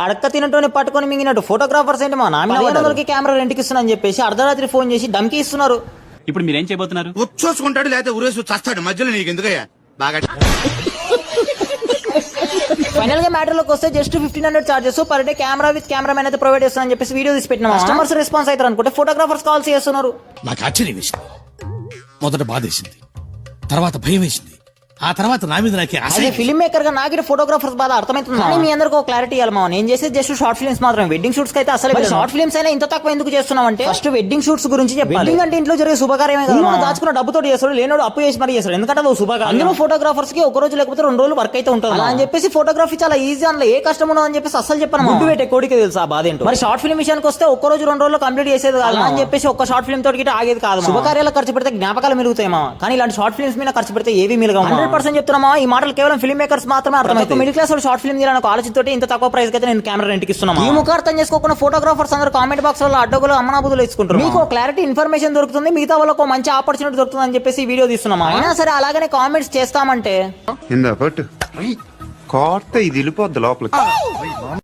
అడక్క తినటోని పట్టుకొని మింగినట్టు ఫోటోగ్రాఫర్స్ ఏంటి మా నామినకి కెమెరా రెంట్కి ఇస్తున్నా అని చెప్పేసి అర్ధరాత్రి ఫోన్ చేసి ధమ్కి ఇస్తున్నారు. ఇప్పుడు మీరేం చేయబోతున్నారు? ఉచ్చోసుకుంటాడు లేకపోతే ఊరేసి చస్తాడు, మధ్యలో నీకు ఎందుకయ్యా బాగా. ఫైనల్ గా మ్యాటర్ లోకి వస్తే just 1500 charges per day camera with cameraman అయితే ప్రొవైడ్ చేస్తానని చెప్పేసి వీడియో తీసి పెట్టిన కస్టమర్స్ రెస్పాన్స్ అవుతారు అనుకుంటే ఫోటోగ్రాఫర్స్ కాల్స్ చేస్తున్నారు. నాకు ఆశ్చర్యం వేసింది, మొదట బాధ వేసింది, తర్వాత భయం వేసింది, ఆ తర్వాత నా మీద నాకే అదే ఫిల్మ్ మేకర్ గా నాకు ఫోటోగ్రాఫర్స్ బాధ అర్థమవుతుంది. కానీ మీ అందరికీ క్లారిటీ ఇవ్వాలి మా, నేను చేసేది జస్ట్ షార్ట్ ఫిల్మ్స్ మాత్రం. వెడ్డింగ్ షూట్స్ అయితే అసలు షార్ట్ ఫిల్మ్స్ అయినా ఇంత తక్కువ ఎందుకు చేస్తున్నాం అంటే ఫస్ట్ వెడ్డింగ్ షూట్స్ గురించి చెప్పాలి. వెడ్డింగ్ అంటే ఇంట్లో జరిగే శుభకార్యమే కదా, దాచుకున్న డబ్బుతో చేస్తాడు, లేనోడు అప్పు చేసి మరి చేస్తాడు. ఎందుకంటే అది శుభకార్యం. అందులో ఫోటోగ్రాఫర్స్ కి ఒక రోజు లేకపోతే 2 రోజులు వర్క్ అయితే ఉంటుంది. అలా అని చెప్పేసి ఫోటోగ్రఫీ చాలా ఈజీ, అందులో ఏ కష్టం ఉండదు అని చెప్పేసి అసలు చెప్పాను. ముందు పెట్టే కోడికి తెలుసు ఆ బాధ ఏంటో. మరి షార్ట్ ఫిల్మ్ విషయానికి వస్తే ఒక్క రోజు 2 రోజులు కంప్లీట్ చేసేది కాదు అని చెప్పేసి ఒక్క షార్ట్ ఫిల్మ్ తోటి ఆగేది కాదు. శుభకార్యాలు ఖర్చు పెడితే జ్ఞాపకాలు మిలుగుతాయి మా, కానీ ఇలాంటి షార్ట్ ఫిల్మ్స్ మీద ఖర్చు పెడితే ఏవి మిలగా. 100% చెప్తున్నా ఈ మాటలు కేవలం ఫిల్మ్ మేకర్స్ మాత్రమే అర్థమవుతాయి. మిడిల్ క్లాస్ షార్ట్ ఫిల్మ్ తీయాలని ఆలోచనతో ఇంత తక్కువ ప్రైస్ అయితే నేను కెమెరా రెంట్కి ఇస్తున్నాను. ఈ ముఖ అర్థం చేసుకోకుండా ఫోటోగ్రాఫర్స్ అందరూ కామెంట్ బాక్స్ లో అడ్డగోలు అమ్మనాబుదులు ఇచ్చుకుంటారు. మీకు క్లారిటీ ఇన్ఫర్మేషన్ దొరుకుతుంది, మిగతా వాళ్ళకు మంచి ఆపర్చునిటీ దొరుకుతుంది అని చెప్పేసి వీడియో తీస్తున్నాం. అయినా సరే అలాగనే కామెంట్స్ చేస్తామంటే కోర్త ఇది వెళ్ళిపోద్ది లోపలికి.